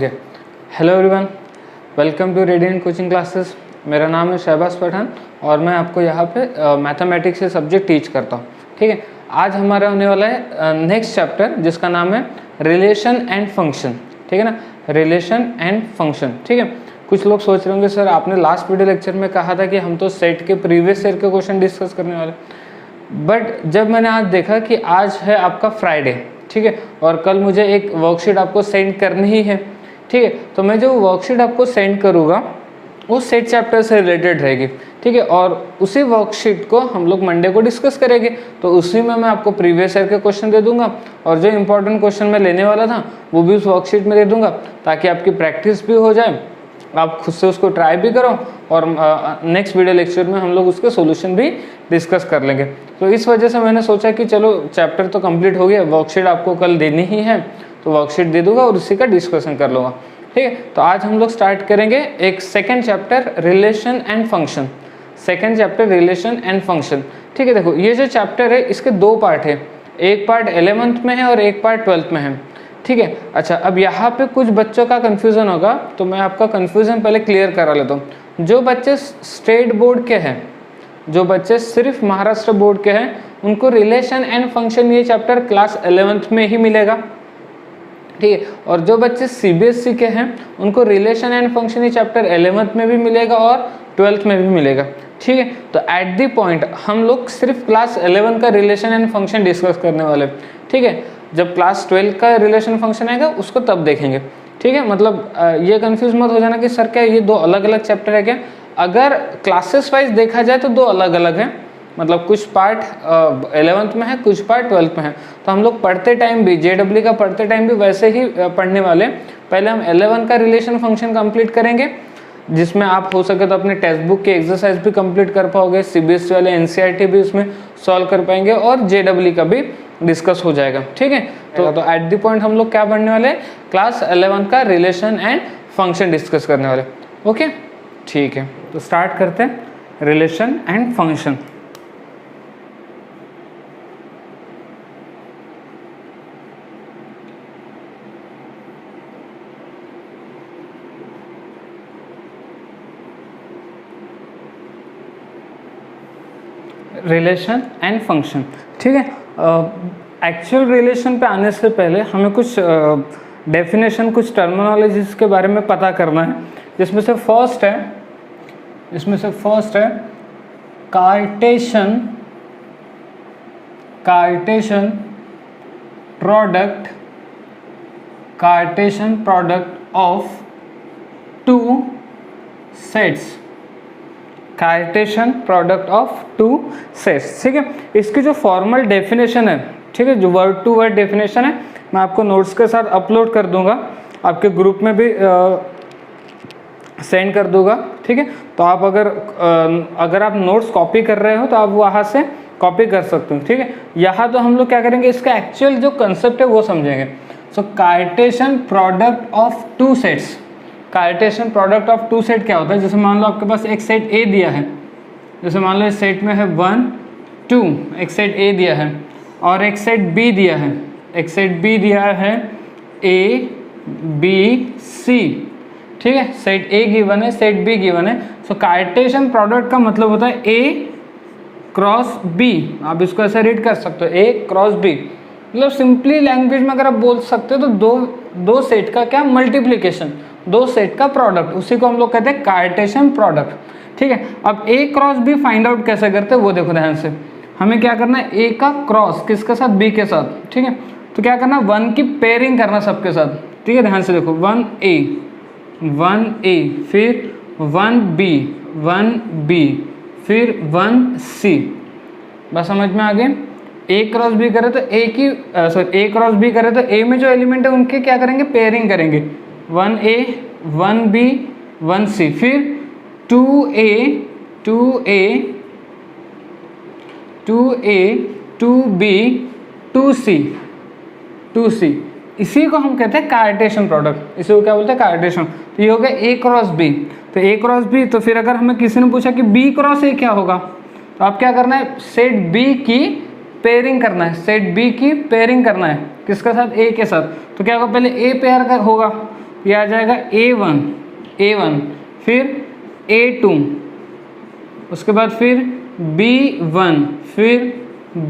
Okay, hello everyone, welcome to Radiant Coaching Classes. मेरा नाम है शहबाज पठान और मैं आपको यहाँ पे मैथमेटिक्स से सब्जेक्ट टीच करता हूँ। ठीक है, आज हमारा होने वाला है नेक्स्ट चैप्टर जिसका नाम है रिलेशन एंड फंक्शन। ठीक है ना, रिलेशन एंड फंक्शन। ठीक है, कुछ लोग सोच रहे होंगे सर आपने लास्ट वीडियो लेक्चर में कहा था कि हम तो सेट के प्रीवियस ईयर के क्वेश्चन डिस्कस करने वाले, बट जब मैंने आज देखा कि आज है आपका फ्राइडे, ठीक है, और कल मुझे एक वर्कशीट आपको सेंड करनी ही है। ठीक है, तो मैं जो वर्कशीट आपको सेंड करूँगा वो सेट चैप्टर से रिलेटेड रहेगी। ठीक है, और उसी वर्कशीट को हम लोग मंडे को डिस्कस करेंगे। तो उसी में मैं आपको प्रीवियस ईयर के क्वेश्चन दे दूंगा और जो इंपॉर्टेंट क्वेश्चन मैं लेने वाला था वो भी उस वर्कशीट में दे दूंगा, ताकि आपकी प्रैक्टिस भी हो जाए, आप खुद से उसको ट्राई भी करो और नेक्स्ट वीडियो लेक्चर में हम लोग उसके सॉल्यूशन भी डिस्कस कर लेंगे। तो इस वजह से मैंने सोचा कि चलो चैप्टर तो कंप्लीट हो गया, वर्कशीट आपको कल देनी ही है तो वर्कशीट दे दूंगा और उसी का डिस्कशन कर लूँगा। ठीक है, तो आज हम लोग स्टार्ट करेंगे एक second chapter relation and function. Second chapter relation and function. ठीक है, देखो ये जो चैप्टर है इसके दो पार्ट है, एक पार्ट 11th में है और एक पार्ट 12th में है। ठीक है, अच्छा अब यहाँ पे कुछ बच्चों का कन्फ्यूज़न होगा तो मैं आपका कन्फ्यूज़न पहले क्लियर करा लेता हूँ। जो बच्चे स्टेट बोर्ड के हैं, जो बच्चे सिर्फ महाराष्ट्र बोर्ड के हैं, उनको रिलेशन एंड फंक्शन ये चैप्टर क्लास 11th में ही मिलेगा। ठीक है, और जो बच्चे सीबीएसई के हैं उनको रिलेशन एंड फंक्शन ये चैप्टर 11th में भी मिलेगा और 12th में भी मिलेगा। ठीक है, तो एट दी पॉइंट हम लोग सिर्फ क्लास 11 का रिलेशन एंड फंक्शन डिस्कस करने वाले। ठीक है, जब क्लास 12 का रिलेशन फंक्शन आएगा उसको तब देखेंगे। ठीक है, मतलब ये कंफ्यूज मत हो जाना कि सर क्या ये दो अलग अलग चैप्टर है क्या। अगर क्लासेस वाइज देखा जाए तो दो अलग अलग हैं, मतलब कुछ पार्ट 11th में है, कुछ पार्ट 12th में है। तो हम लोग पढ़ते टाइम भी JEE का पढ़ते टाइम भी वैसे ही पढ़ने वाले। पहले हम 11 का रिलेशन फंक्शन कंप्लीट करेंगे, जिसमें आप हो सके तो अपने टेक्स्ट बुक के एक्सरसाइज भी कंप्लीट कर पाओगे, CBSE वाले NCERT भी उसमें सॉल्व कर पाएंगे और JEE का भी डिस्कस हो जाएगा। ठीक है, तो एट द पॉइंट हम लोग क्या पढ़ने वाले, क्लास 11 का रिलेशन एंड फंक्शन डिस्कस करने वाले। ओके, ठीक है, तो स्टार्ट करते हैं relation and function. Relation and function. ठीक है, एक्चुअल रिलेशन पे आने से पहले हमें कुछ डेफिनेशन, कुछ टर्मिनोलॉजीज के बारे में पता करना है, जिसमें से फर्स्ट है Cartesian product of two sets. Cartesian product of two sets. ठीक है, इसकी जो फॉर्मल डेफिनेशन है, ठीक है, जो वर्ड टू वर्ड डेफिनेशन है, मैं आपको नोट्स के साथ अपलोड कर दूंगा, आपके ग्रुप में भी सेंड कर दूंगा। ठीक है, तो आप अगर आप नोट्स कॉपी कर रहे हो तो आप वहाँ से कॉपी कर सकते हो। ठीक है, यहाँ तो हम लोग क्या करेंगे, इसका एक्चुअल जो कंसेप्ट है वो समझेंगे। So Cartesian product of two sets. Cartesian product of two set क्या होता है, जैसे मान लो आपके पास एक सेट A दिया है, जैसे मान लो इस सेट में है 1 2, एक सेट A दिया है और एक सेट B दिया है, एक सेट B दिया है A B C। ठीक है, सेट A गिवन है, सेट B गिवन है। सो कार्टेशियन प्रोडक्ट का मतलब होता है A क्रॉस B। आप इसको ऐसे रीड कर सकते हो, A क्रॉस B। मतलब सिंपली लैंग्वेज में अगर आप बोल सकते हो तो दो सेट का क्या मल्टीप्लिकेशन, दो सेट का प्रोडक्ट, उसी को हम लोग कहते हैं कार्टेशियन प्रोडक्ट। ठीक है, अब A cross B find out कैसे करते हैं वो देखो ध्यान से। हमें क्या करना है, A का क्रॉस किसके साथ, B के साथ। ठीक है, तो क्या करना, 1 की पेयरिंग करना सबके साथ। ठीक है, ध्यान से देखो, 1A फिर 1B फिर 1C। बस समझ में आ गए। A क्रॉस B करे तो A क्रॉस B करे तो A में जो एलिमेंट है उनके क्या करेंगे, पेयरिंग करेंगे। 1A 1B 1C फिर 2A 2B 2C। इसी को हम कहते हैं कार्टेशियन प्रोडक्ट, इसी को क्या बोलते हैं, कार्टेशियन। तो ये हो गया A क्रॉस B। तो A क्रॉस B, तो फिर अगर हमें किसी ने पूछा कि B क्रॉस A क्या होगा, तो आप क्या करना है, सेट B की पेयरिंग करना है, सेट B की पेयरिंग करना है किसके साथ, A के साथ। तो क्या होगा, पहले A पेयर का होगा ये आ जाएगा A1 फिर A2, उसके बाद फिर B1, फिर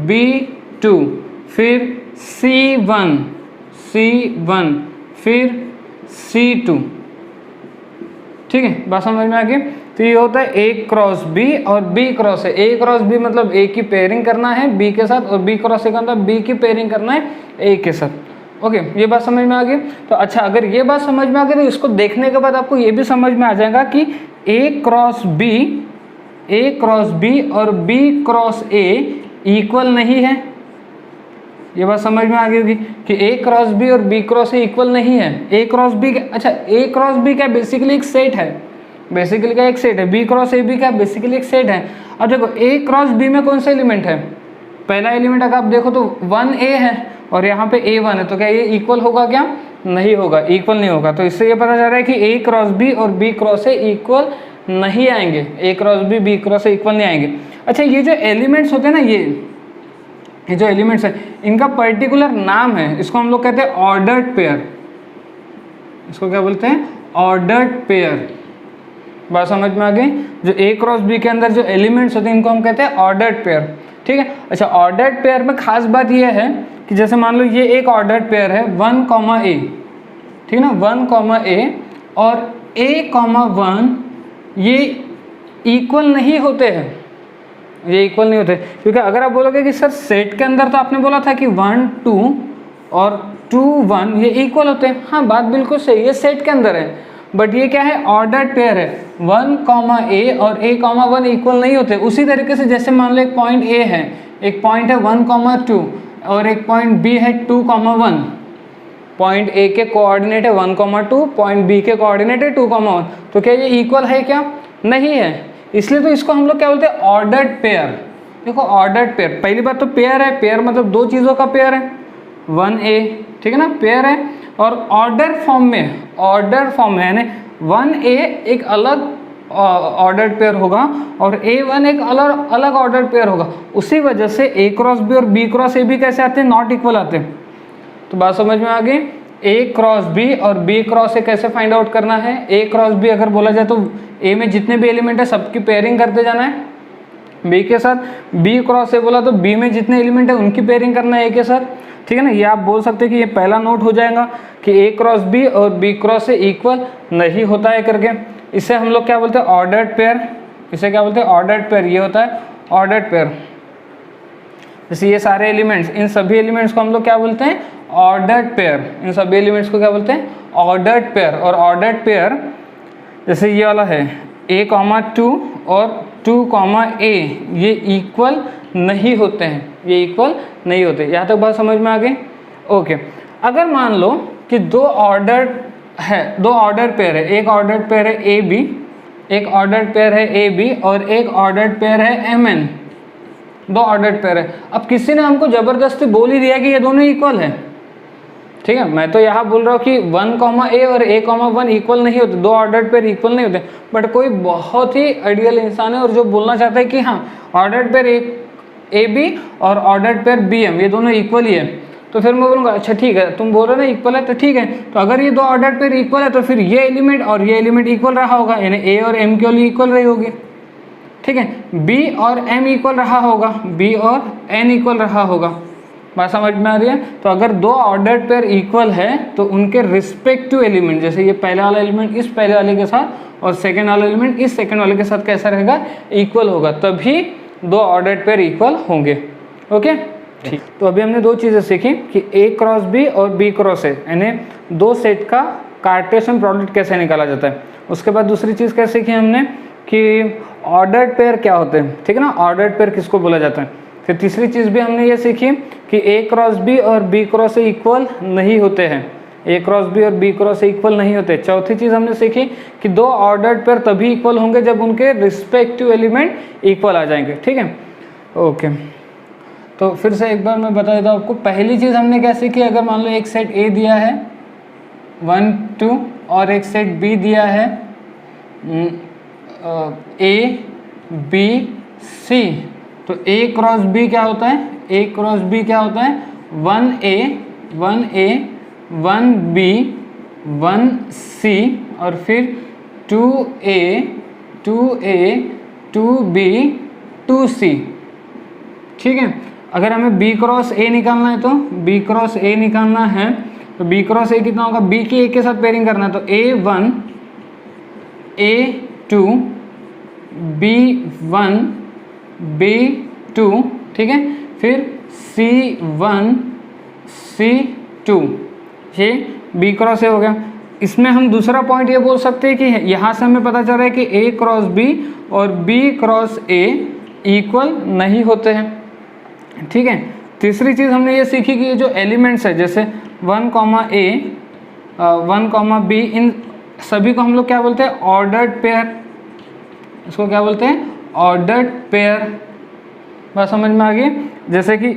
B2, फिर C1, फिर C2। ठीक है, बात समझ में आ गई। तो ये होता है A क्रॉस B और B cross A। A cross B मतलब A की पेयरिंग करना है B के साथ, और B क्रॉस A का मतलब B की पेयरिंग करना है A के साथ। ओके, ये बात समझ में आ गई। तो अच्छा, अगर ये बात समझ में आ गई तो इसको देखने के बाद आपको ये भी समझ में आ जाएगा कि A क्रॉस B और B क्रॉस A इक्वल नहीं है। ये बात समझ में आ गई होगी कि A क्रॉस B और B क्रॉस A इक्वल नहीं है। A क्रॉस B, अच्छा A क्रॉस B क्या बेसिकली एक सेट है, बेसिकली क्या एक सेट है। B क्रॉस A भी क्या बेसिकली एक सेट है। अब देखो A क्रॉस B में कौन सा एलिमेंट है, पहला एलिमेंट अगर आप देखो तो 1A है और यहाँ पे A1 है, तो क्या ये इक्वल होगा, क्या नहीं होगा, इक्वल नहीं होगा। तो इससे ये पता चल रहा है कि A क्रॉस B और B क्रॉस A इक्वल नहीं आएंगे, A cross B cross A equal नहीं आएंगे। अच्छा, ये जो एलिमेंट्स होते हैं ना, ये जो एलिमेंट्स है इनका पर्टिकुलर नाम है, इसको हम लोग कहते हैं ऑर्डर्ड पेयर। इसको क्या बोलते हैं, ऑर्डर्ड पेयर। बात समझ में आ गई। जो A क्रॉस B के अंदर जो एलिमेंट्स होते हैं इनको हम कहते हैं ऑर्डर्ड पेयर। ठीक है, अच्छा ऑर्डर्ड पेयर में खास बात यह है कि जैसे मान लो ये एक ऑर्डर्ड पेयर है 1, A, ठीक है ना, 1, A और A, 1 ये इक्वल नहीं होते हैं, ये इक्वल नहीं होते। क्योंकि अगर आप बोलोगे कि सर सेट के अंदर तो आपने बोला था कि 1, 2 और 2, 1 ये इक्वल होते हैं। हाँ, बात बिल्कुल सही है, सेट के अंदर है, बट ये क्या है, ऑर्डर्ड पेयर है। 1, A और A, 1 इक्वल नहीं होते। उसी तरीके से जैसे मान लो एक पॉइंट A है, एक पॉइंट है 1, 2 और एक पॉइंट B है 2, 1। पॉइंट A के कोऑर्डिनेट है 1, 2, पॉइंट B के कोऑर्डिनेट है 2, 1। तो क्या ये इक्वल है, क्या नहीं है। इसलिए तो इसको हम लोग क्या बोलते हैं, ऑर्डर्ड पेयर। देखो ऑर्डर्ड पेयर, पहली बात तो पेयर है, पेयर मतलब दो चीज़ों का पेयर है, 1A, ठीक है ना, पेयर है। और ऑर्डर फॉर्म में यानी 1A एक अलग ऑर्डर्ड पेयर होगा और A1 एक अलग ऑर्डर्ड पेयर होगा। उसी वजह से A क्रॉस B और B क्रॉस A भी कैसे आते हैं, नॉट इक्वल आते हैं। तो बात समझ में आ गई। A क्रॉस B और B क्रॉस A कैसे फाइंड आउट करना है। A क्रॉस B अगर बोला जाए तो A में जितने भी एलिमेंट है सबकी पेयरिंग करते जाना है B के साथ। B क्रॉस A बोला तो B में जितने एलिमेंट है उनकी पेयरिंग करना है A के साथ, ठीक है ना। ये आप बोल सकते हैं कि ये पहला नोट हो जाएगा कि A क्रॉस B और B क्रॉस A इक्वल नहीं होता है करके। इसे हम लोग क्या बोलते हैं, ऑर्डर्ड पेयर। इसे क्या बोलते हैं, ऑर्डर्ड पेयर। ये होता है ऑर्डर्ड पेयर। जैसे ये सारे एलिमेंट्स, इन सभी एलिमेंट्स को हम लोग क्या बोलते हैं, ऑर्डर्ड पेयर। इन सभी एलिमेंट्स को क्या बोलते हैं, ऑर्डर्ड पेयर। और ऑर्डर्ड पेयर जैसे ये वाला है A, 2 और 2, A, ये इक्वल नहीं होते हैं, ये इक्वल नहीं होते। यहाँ तक बात समझ में आ गई। ओके, अगर मान लो कि दो ऑर्डर्ड पेयर है, एक ऑर्डर्ड पेयर है AB, एक ऑर्डर्ड पेयर है AB और एक ऑर्डर्ड पेयर है MN। दो ऑर्डर्ड पेयर है। अब किसी ने हमको जबरदस्ती बोल ही दिया कि ये दोनों इक्वल है, ठीक है। मैं तो यहाँ बोल रहा हूँ कि 1, A और A, 1 इक्वल नहीं होते, दो ऑर्डर्ड पेयर इक्वल नहीं होते। बट कोई बहुत ही आइडियल इंसान है और जो बोलना चाहता है कि हाँ ऑर्डर्ड पेयर AB और ऑर्डर्ड पेयर BM ये दोनों इक्वल ही है, तो फिर मैं बोलूँगा अच्छा ठीक है, तुम बोल रहे हो ना इक्वल है तो ठीक है। तो अगर ये दो ऑर्डर्ड पेयर इक्वल है तो फिर ये एलिमेंट और ये एलिमेंट इक्वल रहा होगा, यानी A और M की वैल्यू इक्वल रही होगी, ठीक है। B और M इक्वल रहा होगा, B और N इक्वल रहा होगा। बात समझ में आ रही है। तो अगर दो ऑर्डर्ड पेयर इक्वल है तो उनके रिस्पेक्टिव एलिमेंट, जैसे ये पहले वाला एलिमेंट इस पहले वाले के साथ और सेकंड वाला एलिमेंट इस सेकंड वाले के साथ कैसा रहेगा, इक्वल होगा, तभी दो ऑर्डर्ड पेयर इक्वल होंगे। ओके, ठीक। तो अभी हमने दो चीज़ें सीखी कि A क्रॉस B और B क्रॉस A, यानी दो सेट का कार्टेशियन प्रोडक्ट कैसे निकाला जाता है। उसके बाद दूसरी चीज़ क्या सीखी हमने कि ऑर्डर्ड पेयर क्या होते हैं, ठीक है ना, ऑर्डर्ड पेयर किसको बोला जाता है। फिर तीसरी चीज़ भी हमने ये सीखी कि A क्रॉस B और B क्रॉस A इक्वल नहीं होते हैं, A क्रॉस B और B क्रॉस A इक्वल नहीं होते। चौथी चीज़ हमने सीखी कि दो ऑर्डर्ड पेयर तभी इक्वल होंगे जब उनके रिस्पेक्टिव एलिमेंट इक्वल आ जाएंगे, ठीक है। ओके, तो फिर से एक बार मैं बता देता हूँ आपको। पहली चीज़ हमने क्या सीखी, अगर मान लो एक सेट A दिया है 1, 2 और एक सेट B दिया है A, B, C, तो A क्रॉस B क्या होता है, A क्रॉस B क्या होता है, 1A, 1B 1C और फिर 2A 2B 2C, ठीक है। अगर हमें B क्रॉस A निकालना है तो B क्रॉस A निकालना है तो B क्रॉस A कितना होगा, B की A के साथ पेयरिंग करना है तो A1 A2 B1 B2, ठीक है, फिर C1 C2, ये B क्रॉस A हो गया। इसमें हम दूसरा पॉइंट ये बोल सकते हैं कि यहाँ से हमें पता चल रहा है कि A क्रॉस B और B क्रॉस A इक्वल नहीं होते हैं, ठीक है। तीसरी चीज़ हमने ये सीखी कि ये जो एलिमेंट्स है जैसे 1, A 1, B, इन सभी को हम लोग क्या बोलते हैं, ऑर्डर्ड पेयर। इसको क्या बोलते हैं, ऑर्डर्ड पेयर। बात समझ में आ गई। जैसे कि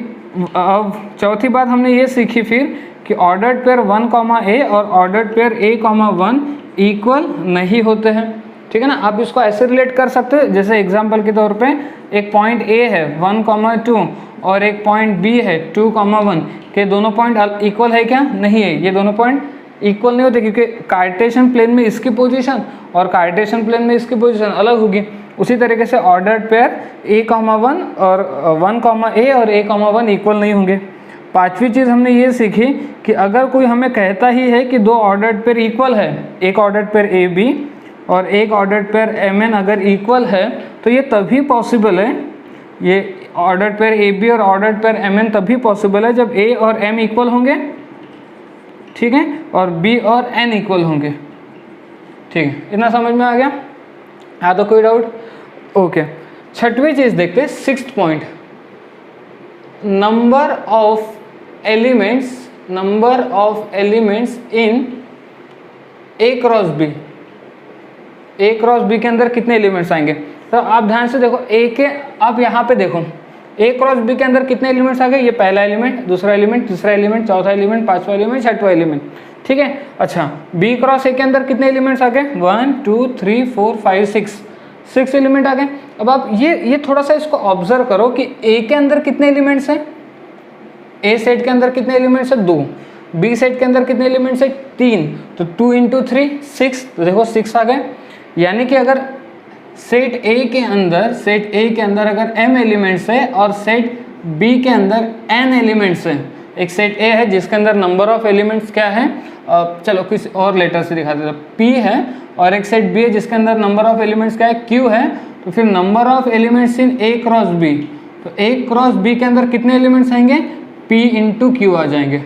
अब चौथी बात हमने ये सीखी फिर कि ऑर्डर्ड पेयर 1, A और ऑर्डर्ड पेयर A, 1 इक्वल नहीं होते हैं, ठीक है ना। आप इसको ऐसे रिलेट कर सकते हो, जैसे एग्जांपल के तौर पे एक पॉइंट A है 1, 2 और एक पॉइंट B है 2, 1 के दोनों पॉइंट इक्वल है क्या, नहीं है। ये दोनों पॉइंट इक्वल नहीं होते क्योंकि कार्टेशियन प्लेन में इसकी पोजीशन और कार्टेशियन प्लेन में इसकी पोजीशन अलग होगी। उसी तरीके से ऑर्डर्ड पेयर A, 1 और 1, A और A, 1 इक्वल नहीं होंगे। पांचवी चीज़ हमने ये सीखी कि अगर कोई हमें कहता ही है कि दो ऑर्डर्ड पेयर इक्वल है, एक ऑर्डर्ड पेयर AB और एक ऑर्डर्ड पेयर MN अगर इक्वल है तो ये तभी पॉसिबल है, ये ऑर्डर्ड पेयर AB और ऑर्डर्ड पेयर MN तभी पॉसिबल है जब A और M इक्वल होंगे, ठीक है, और B और N इक्वल होंगे, ठीक है। इतना समझ में आ गया? हाँ, तो कोई डाउट? ओके। छठवीं चीज़ देखते हैं, 6th point, number of elements in A cross B। A cross B के अंदर कितने एलिमेंट्स आएंगे? तो आप ध्यान से देखो, आप यहाँ पे देखो A क्रॉस B के अंदर कितने एलिमेंट्स आ गए, ये पहला एलिमेंट, दूसरा एलिमेंट, तीसरा एलिमेंट, चौथा एलिमेंट, पांचवा एलिमेंट, छठवां एलिमेंट, ठीक है। अच्छा, B क्रॉस A के अंदर कितने एलिमेंट्स आ गए, 1 2 3 4 5 6 एलिमेंट आ गए। अब आप ये थोड़ा सा इसको ऑब्जर्व करो कि A के अंदर कितने एलिमेंट्स हैं, A सेट के अंदर कितने एलिमेंट्स है, 2, B सेट के अंदर कितने एलिमेंट्स है, 3, तो 2 × 3 6, तो देखो 6 आ गए। यानी कि अगर सेट A के अंदर अगर m एलिमेंट्स है और सेट B के अंदर n एलिमेंट्स है, एक सेट A है जिसके अंदर नंबर ऑफ एलिमेंट्स क्या है, चलो किसी और लेटर से दिखा देता, P है, और एक सेट B है जिसके अंदर नंबर ऑफ एलिमेंट्स क्या है, Q है, तो फिर number of elements in A cross B, तो A क्रॉस B के अंदर कितने एलिमेंट्स आएंगे, P × Q आ जाएंगे।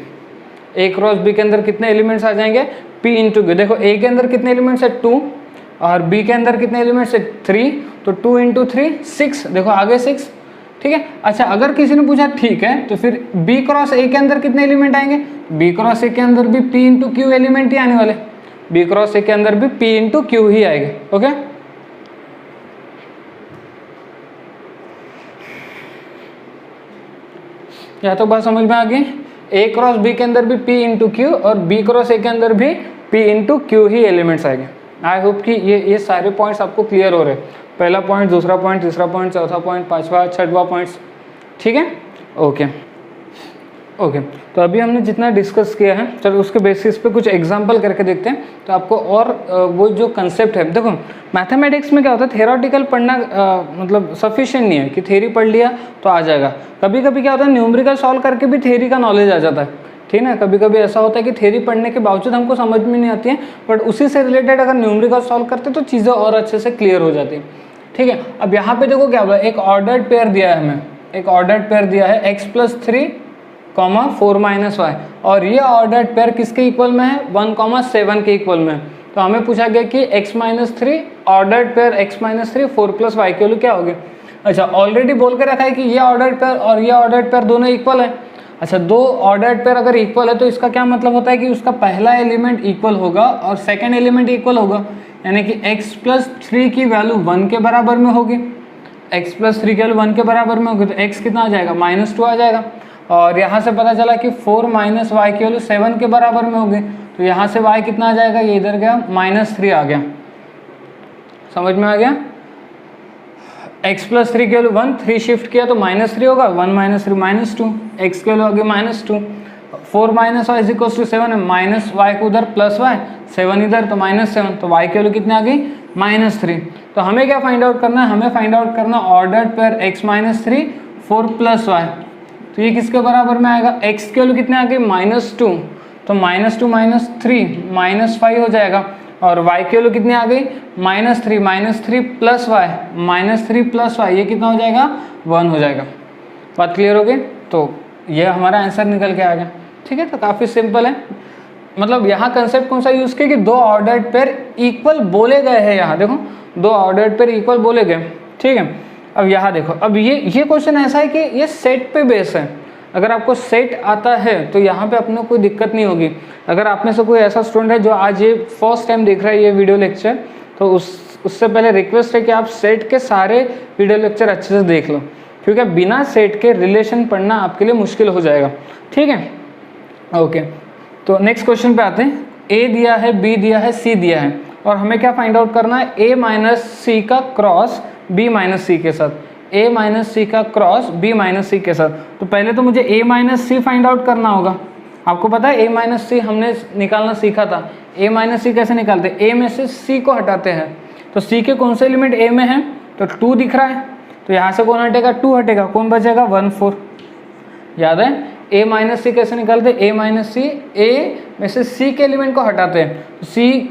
A क्रॉस B के अंदर कितने एलिमेंट्स आ जाएंगे, P × Q। देखो A के अंदर कितने एलिमेंट्स है, 2, और B के अंदर कितने एलिमेंट्स है, 3, तो 2 × 3 6, देखो आगे 6, ठीक है। अच्छा, अगर किसी ने पूछा ठीक है तो फिर B क्रॉस A के अंदर कितने एलिमेंट आएंगे, B क्रॉस A के अंदर भी P × Q एलिमेंट ही आने वाले, B क्रॉस A के अंदर भी P × Q ही आएंगे, ओके। या तो बात समझ में आ गई, A क्रॉस B के अंदर भी P × Q और B क्रॉस A के अंदर भी P × Q ही एलिमेंट्स आएंगे। आई होप कि ये सारे पॉइंट्स आपको क्लियर हो रहे हैं, पहला पॉइंट, दूसरा पॉइंट, तीसरा पॉइंट, चौथा पॉइंट, पांचवा, छठवां पॉइंट्स, ठीक है, ओके। तो अभी हमने जितना डिस्कस किया है, चलो उसके बेसिस पे कुछ एग्जांपल करके देखते हैं, तो आपको और वो जो कंसेप्ट है, देखो मैथमेटिक्स में क्या होता है, थ्योरेटिकल पढ़ना मतलब सफिशिएंट नहीं है कि थ्योरी पढ़ लिया तो आ जाएगा। कभी कभी क्या होता है, न्यूमेरिकल सॉल्व करके भी थ्योरी का नॉलेज आ जाता है, ठीक है ना। कभी कभी ऐसा होता है कि थ्योरी पढ़ने के बावजूद हमको समझ में नहीं आती है, बट उसी से रिलेटेड अगर न्यूमेरिकल सॉल्व करते तो चीज़ें और अच्छे से क्लियर हो जाती है, ठीक है। अब यहाँ पे देखो क्या बोला, एक ऑर्डर्ड पेयर दिया है हमें, एक ऑर्डर्ड पेयर दिया है x + 3, 4 - y, और ये ऑर्डर्ड पेयर किसके इक्वल में है, 1, 7 के इक्वल में है। तो हमें पूछा गया कि x - 3 ordered pair x - 3 4 + y के लिए क्या होगी। अच्छा, ऑलरेडी बोल के रखा है कि ये ऑर्डर्ड पेयर और ये ऑर्डर्ड पेयर दोनों इक्वल है। अच्छा, दो ऑर्डर्ड पेयर अगर इक्वल है तो इसका क्या मतलब होता है कि उसका पहला एलिमेंट इक्वल होगा और सेकंड एलिमेंट इक्वल होगा, यानी कि x + 3 की वैल्यू 1 के बराबर में होगी, x + 3 की वैल्यू 1 के बराबर में होगी, तो x कितना आ जाएगा, -2 आ जाएगा। और यहाँ से पता चला कि 4 - y की वैल्यू 7 के बराबर में होगी, तो यहाँ से y कितना आ जाएगा, ये इधर गया, -3 आ गया। समझ में आ गया, x + 3 की वैल्यू 1, 3 शिफ्ट किया तो -3 होगा, 1 - 3 -2, x की वैल्यू होगी -2, 4 minus y is equal to 7 है, माइनस वाई को उधर प्लस वाई, 7 इधर तो -7, तो y की वैल्यू कितनी आ गई -3। तो हमें क्या फाइंड आउट करना है, हमें फाइंड आउट करना ऑर्डर्ड पेयर x - 3 4 + y। तो ये किसके बराबर में आएगा, x की वैल्यू कितने आ गई -2, तो -2 - 3 -5 हो जाएगा, और y की वैल्यू कितनी आ गई -3 + y -3 + y, ये कितना हो जाएगा 1 हो जाएगा। बात क्लियर हो गई। तो ये हमारा आंसर निकल के आ गया। ठीक है, तो काफ़ी सिंपल है। मतलब यहाँ कंसेप्ट कौन सा यूज़ किया कि दो ऑर्डर्ड पेयर इक्वल बोले गए हैं। यहाँ देखो दो ऑर्डर्ड पेयर इक्वल बोले गए, ठीक है। अब यहाँ देखो, अब ये क्वेश्चन ऐसा है कि ये सेट पे बेस है। अगर आपको सेट आता है तो यहाँ पे अपने कोई दिक्कत नहीं होगी। अगर आप में से कोई ऐसा स्टूडेंट है जो आज ये फर्स्ट टाइम देख रहा है ये वीडियो लेक्चर, तो उससे पहले रिक्वेस्ट है कि आप सेट के सारे वीडियो लेक्चर अच्छे से देख लो, क्योंकि बिना सेट के रिलेशन पढ़ना आपके लिए मुश्किल हो जाएगा। ठीक है, ओके। तो नेक्स्ट क्वेश्चन पे आते हैं। ए दिया है, बी दिया है, सी दिया है, और हमें क्या फाइंड आउट करना है, ए माइनस सी का क्रॉस बी माइनस सी के साथ, ए माइनस सी का क्रॉस बी माइनस सी के साथ। तो पहले तो मुझे ए माइनस सी फाइंड आउट करना होगा। आपको पता है ए माइनस सी हमने निकालना सीखा था। ए माइनस सी कैसे निकालते हैं, ए में से सी को हटाते हैं। तो सी के कौन से एलिमेंट ए में है, तो 2 दिख रहा है, तो यहाँ से कौन हटेगा 2 हटेगा, कौन बचेगा 1 4। याद है ए माइनस सी कैसे निकालते हैं, ए माइनस सी ए में से सी के एलिमेंट को हटाते हैं। तो सी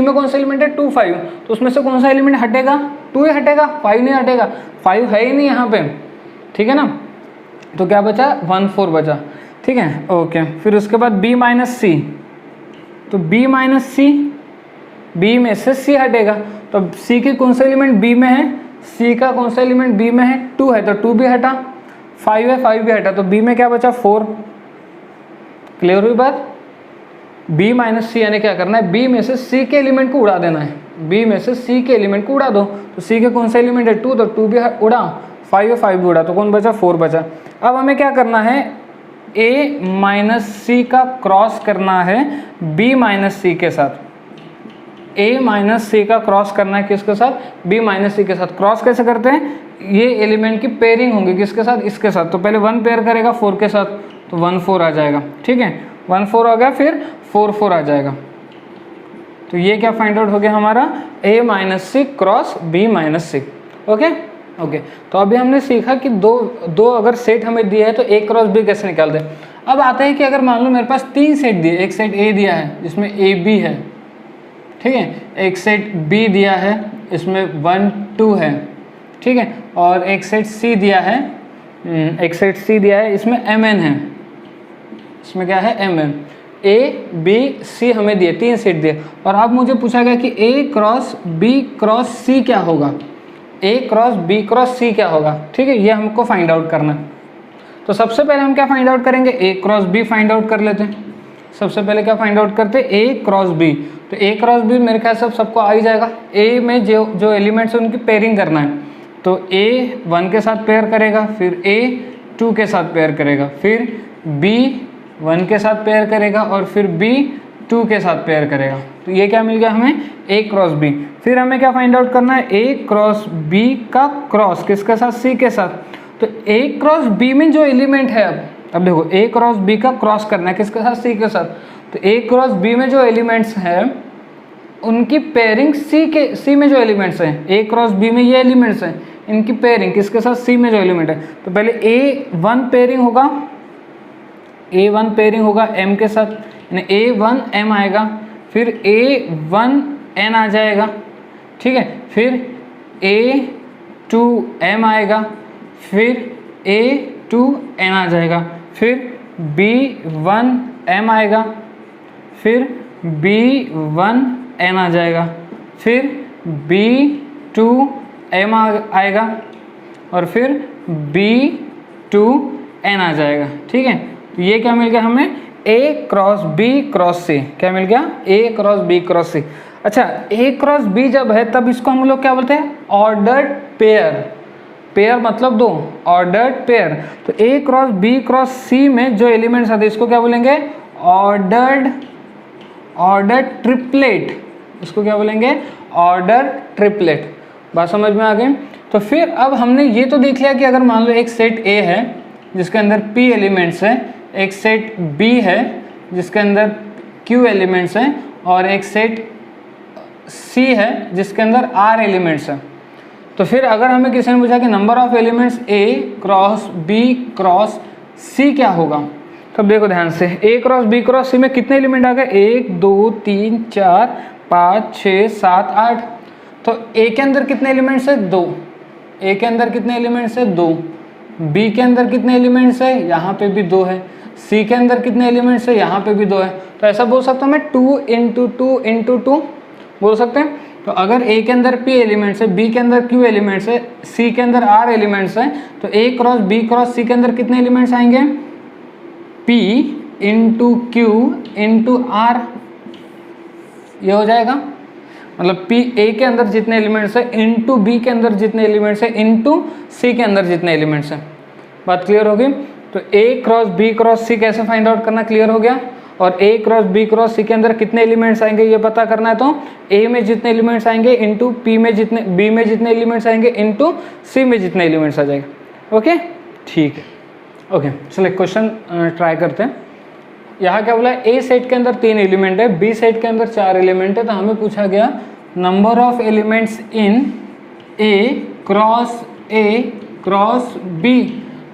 में कौन सा एलिमेंट है 2 5, तो उसमें से कौन सा एलिमेंट हटेगा 2 ही हटेगा, 5 नहीं हटेगा, 5 है ही नहीं यहाँ पे। ठीक है ना, तो क्या बचा 1 4 बचा। ठीक है, ओके। फिर उसके बाद बी माइनस सी, तो बी माइनस सी, बी में से सी हटेगा, तो सी के कौन सा एलिमेंट बी में है, सी का कौन सा एलिमेंट बी में है 2 है, तो 2 भी हटा, 5 है 5 भी हटा, तो बी में क्या बचा 4। क्लियर हुई बात। बी माइनस सी यानी क्या करना है, बी में से सी के एलिमेंट को उड़ा देना है, बी में से सी के एलिमेंट को उड़ा दो। तो सी के कौन सा एलिमेंट है 2, तो 2 भी उड़ा, 5 है 5 भी उड़ा, तो कौन बचा 4 बचा। अब हमें क्या करना है, ए माइनस सी का क्रॉस करना है बी माइनस सी के साथ। ए माइनस सी का क्रॉस करना है किसके साथ, बी माइनस सी के साथ। क्रॉस कैसे करते हैं, ये एलिमेंट की पेयरिंग होंगी किसके साथ, इसके साथ। तो पहले 1 पेयर करेगा 4 के साथ, तो 1 4 आ जाएगा। ठीक है, 1 4 आ गया, फिर 4 4 आ जाएगा। तो ये क्या फाइंड आउट हो गया हमारा, A minus C cross B minus C. Okay okay. तो अभी हमने सीखा कि दो अगर सेट हमें दिया है तो ए क्रॉस बी कैसे निकालते हैं। अब आता है कि अगर मान लो मेरे पास 3 सेट दिए, एक सेट ए दिया है जिसमें ए बी है, ठीक है, एक सेट बी दिया है इसमें 1 2 है, ठीक है, और एक सेट सी दिया है, इसमें एम एन है, इसमें क्या है m n. A b c हमें दिए, 3 सेट दिए, और अब मुझे पूछा गया कि ए क्रॉस बी क्रॉस सी क्या होगा, ए क्रॉस बी क्रॉस सी क्या होगा। ठीक है, ये हमको फाइंड आउट करना है। तो सबसे पहले हम क्या फाइंड आउट करेंगे, ए क्रॉस बी फाइंड आउट कर लेते हैं। सबसे पहले क्या फाइंड आउट करते हैं, ए क्रॉस बी। तो ए क्रॉस बी मेरे ख्याल से सबको आ ही जाएगा। ए में जो एलिमेंट्स हैं उनकी पेयरिंग करना है, तो ए 1 के साथ पेयर करेगा, फिर ए 2 के साथ पेयर करेगा, फिर बी 1 के साथ पेयर करेगा, और फिर बी 2 के साथ पेयर करेगा। तो ये क्या मिल गया हमें, ए क्रॉस बी। फिर हमें क्या फाइंड आउट करना है, ए क्रॉस बी का क्रॉस किसके साथ, सी के साथ। तो ए क्रॉस बी में जो एलिमेंट है, अब देखो ए क्रॉस बी का क्रॉस करना है किसके साथ, सी के साथ। तो ए क्रॉस बी में जो एलिमेंट्स हैं उनकी पेयरिंग सी में जो एलिमेंट्स हैं, ए क्रॉस बी में ये एलिमेंट्स हैं, इनकी पेयरिंग किसके साथ, सी में जो एलिमेंट है। तो पहले A1 पेयरिंग होगा M के साथ, यानी A1 M आएगा, फिर A1 N आ जाएगा, ठीक है, फिर A2 M आएगा, फिर A2 N आ जाएगा, फिर B1 M आएगा, फिर B1 N आ जाएगा, फिर B2 M आएगा, और फिर B2 N आ जाएगा। ठीक है, तो ये क्या मिल गया हमें, A cross B cross C। क्या मिल गया, A cross B cross C। अच्छा, A क्रॉस B जब है तब इसको हम लोग क्या बोलते हैं, ऑर्डर्ड पेयर। पेयर मतलब 2, ऑर्डर्ड पेयर। तो A cross B cross C में जो एलिमेंट्स आते हैं इसको क्या बोलेंगे, ऑर्डर्ड ट्रिपलेट। इसको क्या बोलेंगे, ऑर्डर ट्रिपलेट। बात समझ में आ गई। तो फिर अब हमने ये तो देख लिया कि अगर मान लो एक सेट ए है जिसके अंदर p एलिमेंट्स हैं, एक सेट B है जिसके अंदर Q एलिमेंट्स हैं, और एक सेट C है जिसके अंदर R एलिमेंट्स हैं। तो फिर अगर हमें किसी ने पूछा कि number of elements A cross B cross C क्या होगा, तब देखो ध्यान से, A cross B cross C में कितने एलिमेंट आ गए, 1 2 3 4 5 6 7 8। तो A के अंदर कितने एलिमेंट्स है, 2। A के अंदर कितने एलिमेंट्स है, 2। B के अंदर कितने एलिमेंट्स है, यहाँ पे भी 2 है। C के अंदर कितने एलिमेंट्स है, यहाँ पे भी 2 है। तो ऐसा बोल सकता हूँ मैं 2 इंटू 2 इंटू 2 बोल सकते हैं। तो अगर A के अंदर P एलिमेंट्स है, B के अंदर Q एलिमेंट्स है, C के अंदर R एलिमेंट्स है, तो A cross B cross C के अंदर कितने एलिमेंट्स आएंगे, P into Q into R, ये हो जाएगा। मतलब P A के अंदर जितने एलिमेंट्स है इंटू B के अंदर जितने एलिमेंट्स है इंटू C के अंदर जितने एलिमेंट्स हैं। बात क्लियर होगी। तो A cross B cross C कैसे फाइंड आउट करना, क्लियर हो गया। और A cross B cross C के अंदर कितने एलिमेंट्स आएंगे ये पता करना है, तो A में जितने एलिमेंट्स आएंगे इंटू P में जितने B में जितने एलिमेंट्स आएंगे इंटू C में जितने एलिमेंट्स आ जाएंगे। ओके, ठीक है। ओके, चलिए क्वेश्चन ट्राई करते हैं। यहाँ क्या बोला, A सेट के अंदर 3 एलिमेंट है, B सेट के अंदर 4 एलिमेंट है। तो हमें पूछा गया number of elements in A cross B।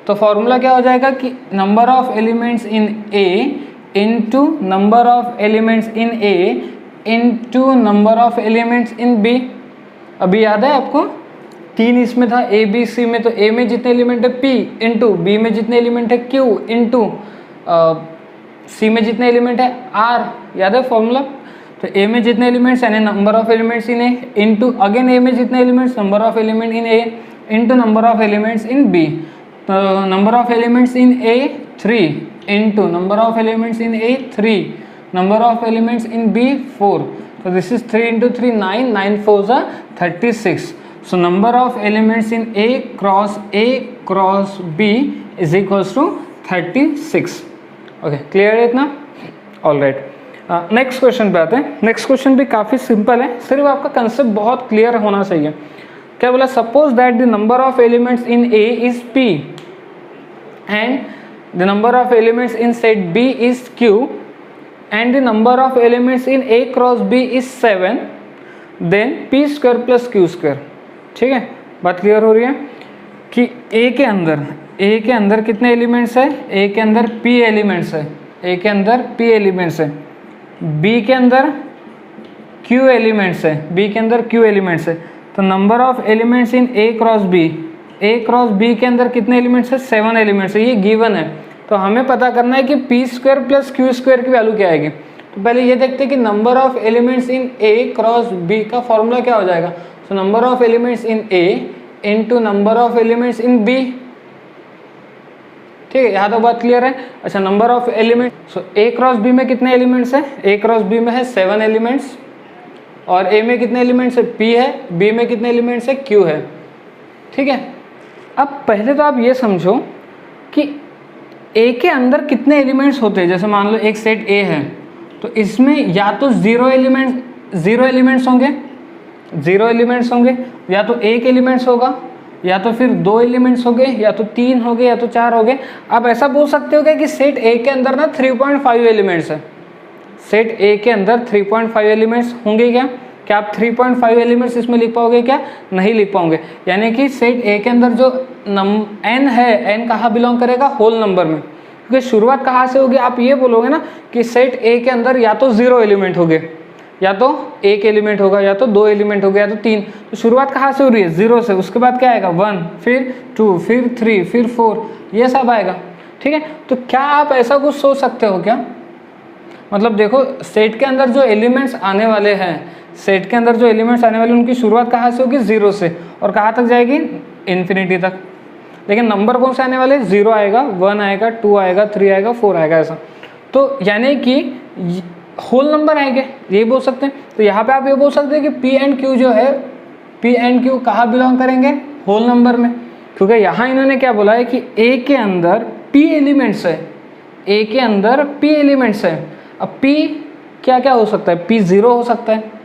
तो फॉर्मूला क्या हो जाएगा कि number of elements in A into number of elements in A into number of elements in B। अभी याद है आपको, 3 इसमें था A B C में, तो A में जितने एलिमेंट है P इंटू B में जितने एलिमेंट है Q इंटू C में जितने एलिमेंट है R। याद है फॉर्मूला। तो A में जितने एलिमेंट्स यानी number of elements in A into again A में जितने elements number of element in A into number of elements in B। तो number of elements in A 3 into number of elements in A 3, number of elements in B 4। तो this is 3 into 3 9, 9 4 36। So number of elements in A cross B is equals to 36. Okay, clear है इतना? All right. Next question पे आते हैं। Next question भी काफ़ी simple है, सिर्फ आपका कंसेप्ट बहुत क्लियर होना चाहिए। क्या बोला, suppose that the number of elements in A is P and the number of elements in set B is Q and the number of elements in A cross B is 7, then P square plus Q square. ठीक है, बात clear हो रही है कि A के अंदर कितने एलिमेंट्स है, A के अंदर P एलिमेंट्स है, A के अंदर P एलिमेंट्स है, B के अंदर Q एलिमेंट्स है, B के अंदर Q एलिमेंट्स है। तो number of elements in A cross B के अंदर कितने एलिमेंट्स है, 7 एलिमेंट्स है, ये गिवन है। तो हमें पता करना है कि P square plus Q square की वैल्यू क्या आएगी। तो पहले ये देखते हैं कि number of elements in A cross B का फॉर्मूला क्या हो जाएगा। So number of elements in A into number of elements in B। ठीक है, यहाँ तो बात क्लियर है। अच्छा, number of element, so A cross B में कितने एलिमेंट्स है, A क्रॉस B में है 7 एलिमेंट्स, और A में कितने एलिमेंट्स है, P है, B में कितने एलिमेंट्स है, Q है। ठीक है, अब पहले तो आप ये समझो कि A के अंदर कितने एलिमेंट्स होते हैं। जैसे मान लो एक सेट A है, तो इसमें या तो 0 एलिमेंट्स होंगे, या तो 1 एलिमेंट्स होगा, या तो फिर 2 एलिमेंट्स हो गए, या तो 3 हो गए, या तो 4 हो गए। आप ऐसा बोल सकते हो क्या कि सेट A के अंदर ना 3.5 एलिमेंट्स है। सेट A के अंदर 3.5 एलिमेंट्स होंगे क्या आप 3.5 एलिमेंट्स इसमें लिख पाओगे क्या, नहीं लिख पाओगे। यानी कि सेट A के अंदर जो n है, n कहाँ बिलोंग करेगा, होल नंबर में, क्योंकि शुरुआत कहाँ से होगी। आप ये बोलोगे ना कि सेट A के अंदर या तो 0 एलिमेंट होंगे, या तो 1 एलिमेंट होगा, या तो 2 एलिमेंट हो गया, या तो 3। तो शुरुआत कहाँ से हो रही है, 0 से। उसके बाद क्या आएगा, 1, फिर 2, फिर 3, फिर 4, ये सब आएगा। ठीक है, तो क्या आप ऐसा कुछ सोच सकते हो क्या, मतलब देखो सेट के अंदर जो एलिमेंट्स आने वाले हैं, उनकी शुरुआत कहाँ से होगी, 0 से, और कहाँ तक जाएगी, इन्फिनिटी तक। लेकिन नंबर कौन से आने वाले, 0 आएगा, 1 आएगा, 2 आएगा, 3 आएगा, 4 आएगा, ऐसा। तो यानी कि होल नंबर आएंगे, ये बोल सकते हैं। तो यहाँ पे आप ये बोल सकते हैं कि P एंड Q जो है, P एंड Q कहाँ बिलोंग करेंगे, होल नंबर में, क्योंकि यहाँ इन्होंने क्या बोला है कि A के अंदर P एलिमेंट्स है, A के अंदर P एलिमेंट्स है। अब P क्या क्या हो सकता है, P 0 हो सकता है,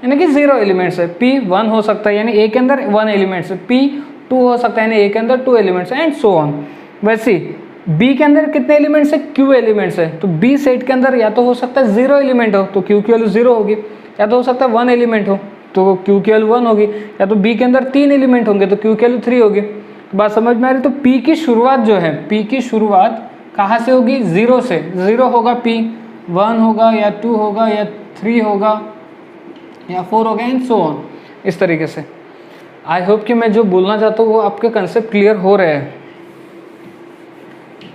यानी कि 0 एलिमेंट्स है, P 1 हो सकता है, यानी A के अंदर 1 एलिमेंट्स है, P 2 हो सकता है, यानी A के अंदर 2 एलिमेंट्स है, एंड सो ऑन। वैसे बी के अंदर कितने एलिमेंट्स है, क्यू एलिमेंट्स है, तो बी सेट के अंदर या तो हो सकता है 0 एलिमेंट हो तो क्यू की वैल्यू 0 होगी, या तो हो सकता है 1 एलिमेंट हो तो क्यू की वैल्यू 1 होगी, या तो बी के अंदर 3 एलिमेंट होंगे तो क्यू की वैल्यू 3 होगी। तो बात समझ में आ रही? तो पी की शुरुआत जो है, पी की शुरुआत कहाँ से होगी, 0 से। 0 होगा पी, 1 होगा या 2 होगा या 3 होगा या 4 होगा एंड सो ऑन, इस तरीके से। आई होप कि मैं जो बोलना चाहता हूँ वो आपके कंसेप्ट क्लियर हो रहे हैं,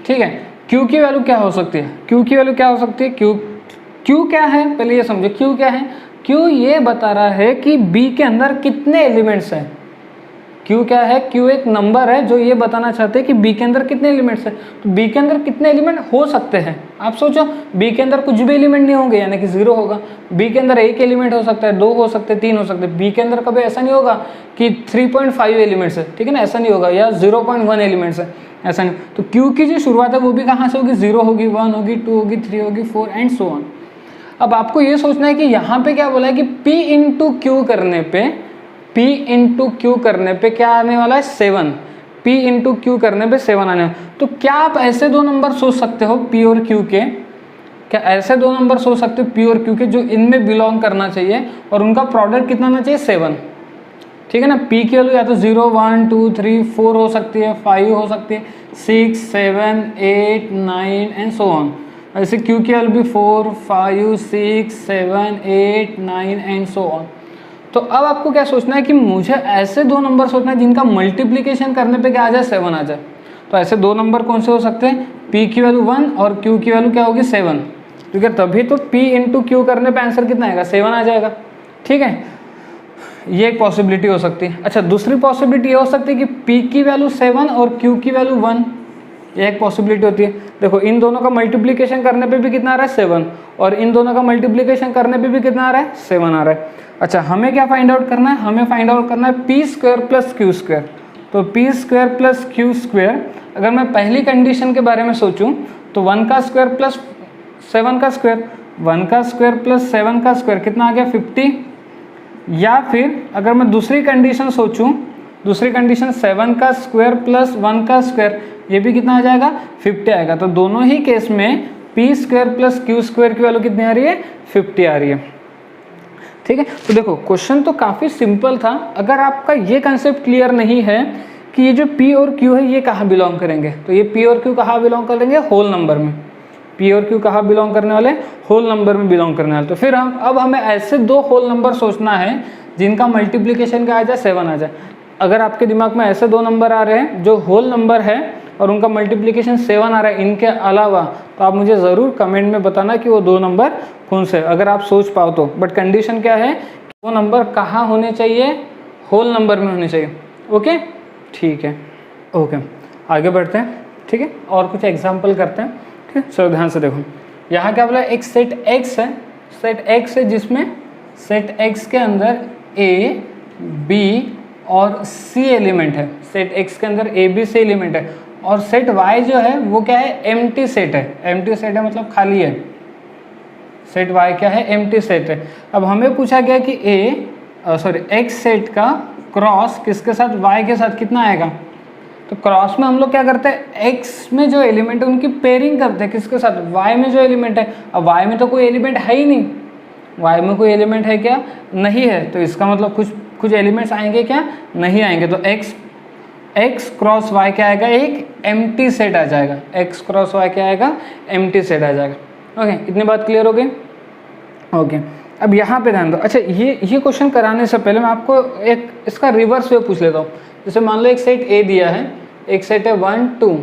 ठीक है। Q की वैल्यू क्या हो सकती है, Q की वैल्यू क्या हो सकती है, Q क्या है, पहले ये समझो Q क्या है। Q ये बता रहा है कि B के अंदर कितने एलिमेंट्स हैं। Q क्या है, Q एक नंबर है जो ये बताना चाहते हैं कि B के अंदर कितने एलिमेंट्स हैं। तो B के अंदर कितने एलिमेंट हो सकते हैं, आप सोचो। B के अंदर कुछ भी एलिमेंट नहीं होंगे यानी कि 0 होगा। B के अंदर एक एलिमेंट हो सकता है, 2 हो सकते हैं, 3 हो सकते हैं। B के अंदर कभी ऐसा नहीं होगा कि 3.5 एलिमेंट्स है, ठीक है ना, ऐसा नहीं होगा, या 0.1 एलिमेंट्स है, ऐसा नहीं। तो Q की जो शुरुआत है वो भी कहाँ से होगी, 0 होगी, 1 होगी, 2 होगी, 3 होगी, 4 एंड सो ऑन। अब आपको ये सोचना है कि यहाँ पे क्या बोला है कि P इंटू क्यू करने पे, P इंटू क्यू करने पे क्या आने वाला है, 7। P इंटू क्यू करने पे 7 आने वाला। तो क्या आप ऐसे दो नंबर सोच सकते हो P और Q के, क्या ऐसे दो नंबर सोच सकते हो P और Q के जो इनमें बिलोंग करना चाहिए और उनका प्रोडक्ट कितना आना चाहिए, 7, ठीक है ना। P की वैल्यू या तो 0, 1, 2, 3, 4 हो सकती है, 5 हो सकती है, 6, 7, 8, 9 एंड सो ऑन। ऐसे Q की वैल्यू भी 4, 5, 6, 7, 8, 9 एंड सो ऑन। तो अब आपको क्या सोचना है कि मुझे ऐसे दो नंबर सोचना है जिनका मल्टीप्लिकेशन करने पे क्या आ जाए, 7 आ जाए। तो ऐसे दो नंबर कौन से हो सकते हैं, P की वैल्यू 1 और Q की वैल्यू क्या होगी, 7, क्योंकि तभी तो P इंटू क्यू करने पे आंसर कितना आएगा, 7 आ जाएगा, ठीक है। ये एक पॉसिबिलिटी हो सकती है। अच्छा, दूसरी पॉसिबिलिटी ये हो सकती है कि P की वैल्यू 7 और Q की वैल्यू 1, ये एक पॉसिबिलिटी होती है। देखो इन दोनों का मल्टीप्लिकेशन करने पे भी कितना आ रहा है, 7, और इन दोनों का मल्टीप्लिकेशन करने पे भी कितना आ रहा है, 7 आ रहा है। अच्छा, हमें क्या फाइंड आउट करना है, हमें फाइंड आउट करना है P square plus Q square. तो P square plus Q square, अगर मैं पहली कंडीशन के बारे में सोचूं तो 1 का स्क्वायर प्लस 7 का स्क्वायर, 1 का स्क्वायर प्लस 7 का स्क्वायर कितना आ गया, 50। या फिर अगर मैं दूसरी कंडीशन सोचूं, दूसरी कंडीशन 7 का स्क्वायर प्लस 1 का स्क्वायर, ये भी कितना आ जाएगा, 50 आएगा। तो दोनों ही केस में P square plus Q square की वैल्यू कितनी आ रही है, 50 आ रही है, ठीक है। तो देखो क्वेश्चन तो काफ़ी सिंपल था। अगर आपका ये कंसेप्ट क्लियर नहीं है कि ये जो P और Q है ये कहाँ बिलोंग करेंगे, तो ये P और Q कहाँ बिलोंग करेंगे, होल नंबर में। P और Q कहाँ बिलोंग करने वाले, होल नंबर में बिलोंग करने वाले। तो फिर अब हमें ऐसे दो होल नंबर सोचना है जिनका मल्टीप्लिकेशन क्या आ जाए, 7 आ जाए। अगर आपके दिमाग में ऐसे दो नंबर आ रहे हैं जो होल नंबर है और उनका मल्टीप्लिकेशन 7 आ रहा है इनके अलावा, तो आप मुझे ज़रूर कमेंट में बताना कि वो दो नंबर कौन से, अगर आप सोच पाओ तो। बट कंडीशन क्या है कि वो नंबर कहाँ होने चाहिए, होल नंबर में होने चाहिए, ओके, ठीक है, ओके। आगे बढ़ते हैं, ठीक है, और कुछ एग्जाम्पल करते हैं, ठीक है। चलो ध्यान से देखो, यहाँ क्या बोला, एक सेट X है, सेट X है जिसमें सेट X के अंदर A, B और C एलिमेंट है। सेट X के अंदर A, B, C एलिमेंट है। और सेट Y जो है वो क्या है, एम्प्टी सेट है। एम्प्टी सेट है मतलब खाली है। सेट Y क्या है, एम्प्टी सेट है। अब हमें पूछा गया कि X सेट का क्रॉस किसके साथ, Y के साथ कितना आएगा। तो क्रॉस में हम लोग क्या करते हैं, X में जो एलिमेंट है उनकी पेयरिंग करते हैं, किसके साथ, Y में जो एलिमेंट है। अब Y में तो कोई एलिमेंट है ही नहीं, Y में कोई एलिमेंट है क्या, नहीं है। तो इसका मतलब कुछ एलिमेंट्स आएंगे क्या, नहीं आएंगे। तो X क्रॉस Y क्या आएगा, एक एम्प्टी सेट आ जाएगा। X क्रॉस Y क्या आएगा, एम्प्टी सेट आ जाएगा। ओके, इतनी बात क्लियर हो गई, ओके। अब यहाँ पे ध्यान दो। अच्छा, ये क्वेश्चन कराने से पहले मैं आपको एक इसका रिवर्स वे पूछ लेता हूँ। जैसे मान लो एक सेट A दिया है, एक सेट है 1, 2